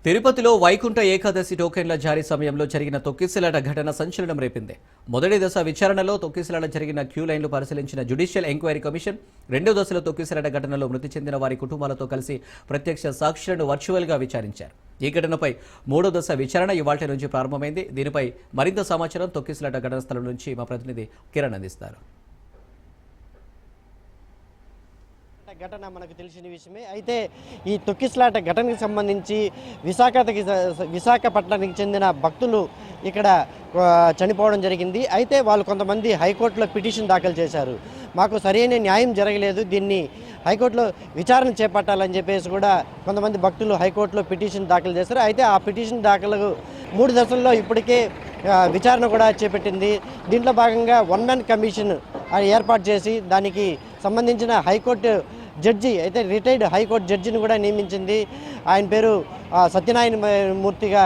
తిరుపతిలో వైకుంఠ ఏకాదశి టోకెన్ల జారీ సమయంలో జరిగిన తొక్కిసలాట ఘటన సంచలనం రేపింది. మొదటి దశ విచారణలో తొక్కిసలాట జరిగిన క్యూ లైన్లు పరిశీలించిన జ్యుడిషియల్ ఎంక్వైరీ కమిషన్ రెండో దశలో తొక్కిసలాట ఘటనలో మృతి చెందిన వారి కుటుంబాలతో కలిసి ప్రత్యక్ష సాక్షులను వర్చువల్గా విచారించారు. ఈ ఘటనపై మూడో దశ విచారణ ఇవాళ్టి నుంచి ప్రారంభమైంది. దీనిపై మరింత సమాచారం తొక్కిసలాట ఘటన స్థలం నుంచి మా ప్రతినిధి కిరణ్ అందిస్తారు. ఘటన మనకు తెలిసిన విషయమే. అయితే ఈ తొక్కిసలాట ఘటనకు సంబంధించి విశాఖపట్నానికి చెందిన భక్తులు ఇక్కడ చనిపోవడం జరిగింది. అయితే వాళ్ళు కొంతమంది హైకోర్టులో పిటిషన్ దాఖలు చేశారు. మాకు సరైన న్యాయం జరగలేదు, దీన్ని హైకోర్టులో విచారణ చేపట్టాలని చెప్పేసి కూడా కొంతమంది భక్తులు హైకోర్టులో పిటిషన్ దాఖలు చేశారు. అయితే ఆ పిటిషన్ దాఖలు 3 దశల్లో ఇప్పటికే విచారణ కూడా చేపట్టింది. దీంట్లో భాగంగా వన్ మ్యాన్ కమిషన్ ఏర్పాటు చేసి దానికి సంబంధించిన హైకోర్టు జడ్జి అయితే రిటైర్డ్ హైకోర్టు జడ్జిని కూడా నియమించింది. ఆయన పేరు సత్యనారాయణ మూర్తిగా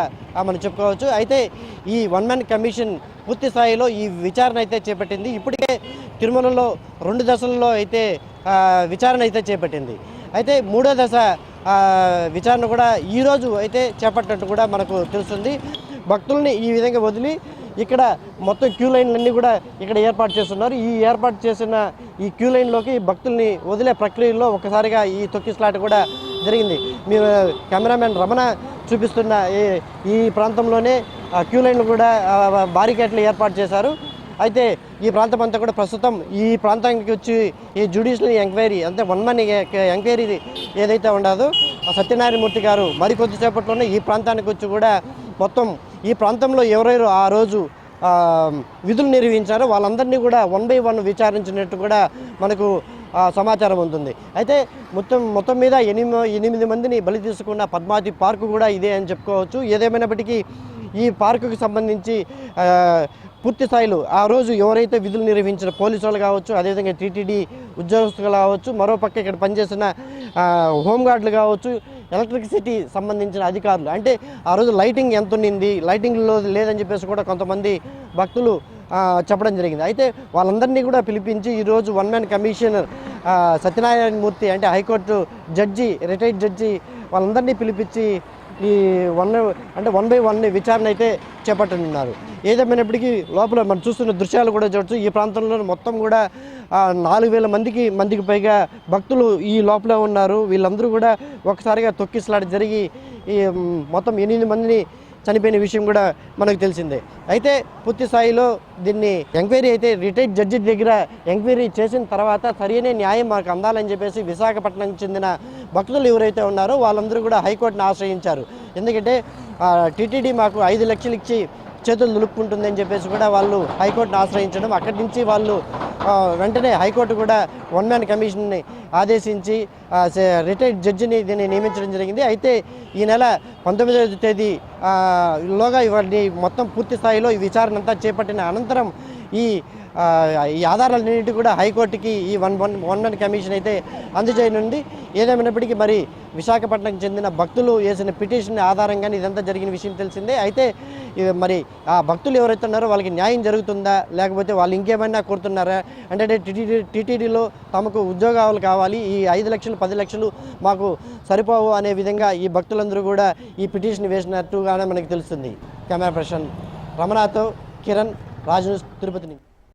మనం చెప్పుకోవచ్చు. అయితే ఈ వన్ మ్యాన్ కమిషన్ పూర్తి స్థాయిలో ఈ విచారణ అయితే చేపట్టింది. ఇప్పటికే తిరుమలలో 2 దశల్లో అయితే విచారణ అయితే చేపట్టింది. అయితే మూడో దశ విచారణ కూడా ఈరోజు అయితే చేపట్టినట్టు కూడా మనకు తెలుస్తుంది. భక్తుల్ని ఈ విధంగా వదిలి ఇక్కడ మొత్తం క్యూ లైన్లన్నీ కూడా ఇక్కడ ఏర్పాటు చేస్తున్నారు. ఈ ఏర్పాటు చేసిన ఈ క్యూ లైన్లోకి భక్తుల్ని వదిలే ప్రక్రియలో ఒకసారిగా ఈ తొక్కిసలాట కూడా జరిగింది. మీరు కెమెరామెన్ రమణ చూపిస్తున్న ఈ ప్రాంతంలోనే క్యూ లైన్లు కూడా బారికేట్లు ఏర్పాటు చేశారు. అయితే ఈ ప్రాంతం అంతా కూడా ప్రస్తుతం ఈ ప్రాంతానికి వచ్చి ఈ జ్యుడిషియల్ ఎంక్వైరీ అంటే వన్ మ్యాన్ ఎంక్వైరీ ఏదైతే ఉండదో సత్యనారాయణ మూర్తి గారు మరికొద్దిసేపట్లోనే ఈ ప్రాంతానికి వచ్చి కూడా మొత్తం ఈ ప్రాంతంలో ఎవరెవరు ఆ రోజు విధులు నిర్వహించారో వాళ్ళందరినీ కూడా 1 by 1 విచారించినట్టు కూడా మనకు సమాచారం ఉంటుంది. అయితే మొత్తం మీద 8 మందిని బలి తీసుకున్న పద్మావతి పార్కు కూడా ఇదే అని చెప్పుకోవచ్చు. ఏదేమైనప్పటికీ ఈ పార్కుకు సంబంధించి పూర్తి స్థాయిలో ఆ రోజు ఎవరైతే విధులు నిర్వహించిన పోలీసు వాళ్ళు కావచ్చు, అదేవిధంగా టీటీడీ ఉద్యోగస్తులు కావచ్చు, మరోపక్క ఇక్కడ పనిచేసిన హోంగార్డులు కావచ్చు, ఎలక్ట్రిసిటీ సంబంధించిన అధికారులు, అంటే ఆ రోజు లైటింగ్ ఎంత ఉన్నింది, లైటింగ్లో లేదని చెప్పేసి కూడా కొంతమంది భక్తులు చెప్పడం జరిగింది. అయితే వాళ్ళందరినీ కూడా పిలిపించి ఈరోజు one man commissioner Satyanarayana Murthy అంటే హైకోర్టు జడ్జి రిటైర్డ్ జడ్జి వాళ్ళందరినీ పిలిపించి ఈ 1 by 1 విచారణ అయితే చేపట్టనున్నారు. ఏదేమైనప్పటికీ లోపల మనం చూస్తున్న దృశ్యాలు కూడా చూడవచ్చు. ఈ ప్రాంతంలో మొత్తం కూడా 4000 మందికి పైగా భక్తులు ఈ లోపల ఉన్నారు. వీళ్ళందరూ కూడా ఒకసారిగా తొక్కిసలాట జరిగి ఈ మొత్తం 8 మందిని చనిపోయిన విషయం కూడా మనకు తెలిసిందే. అయితే పూర్తి స్థాయిలో దీన్ని ఎంక్వైరీ అయితే రిటైర్డ్ జడ్జి దగ్గర ఎంక్వైరీ చేసిన తర్వాత సరైన న్యాయం మాకు అందాలని చెప్పేసి విశాఖపట్నంకి చెందిన భక్తులు ఎవరైతే ఉన్నారో వాళ్ళందరూ కూడా హైకోర్టును ఆశ్రయించారు. ఎందుకంటే టీటీడీ మాకు 5 లక్షలు ఇచ్చి చేతులు దులుపుకుంటుందని చెప్పేసి కూడా వాళ్ళు హైకోర్టును ఆశ్రయించడం, అక్కడి నుంచి వాళ్ళు వెంటనే హైకోర్టు కూడా వన్ మ్యాన్ కమిషన్ని ఆదేశించి రిటైర్డ్ జడ్జిని దీన్ని నియమించడం జరిగింది. అయితే ఈ నెల 19వ తేదీలోగా ఇవన్నీ మొత్తం పూర్తి స్థాయిలో ఈ విచారణ అంతా చేపట్టిన అనంతరం ఈ ఆధారాలన్నింటి కూడా హైకోర్టుకి ఈ వన్ మ్యాన్ కమిషన్ అయితే అందజేయనుంది. ఏదేమైనప్పటికీ మరి విశాఖపట్నంకి చెందిన భక్తులు వేసిన పిటిషన్ ఆధారంగానే ఇదంతా జరిగిన విషయం తెలిసిందే. అయితే మరి ఆ భక్తులు ఎవరైతే ఉన్నారో వాళ్ళకి న్యాయం జరుగుతుందా, లేకపోతే వాళ్ళు ఇంకేమైనా కోరుతున్నారా అంటే టీటీడీలో తమకు ఉద్యోగాలు కావాలి, ఈ 5 లక్షలు 10 లక్షలు మాకు సరిపోవు అనే విధంగా ఈ భక్తులందరూ కూడా ఈ పిటిషన్ వేసినట్టుగానే మనకు తెలుస్తుంది. కెమెరా పర్సన్ రమణతో కిరణ్, రాజ్ న్యూస్, తిరుపతి నుంచి.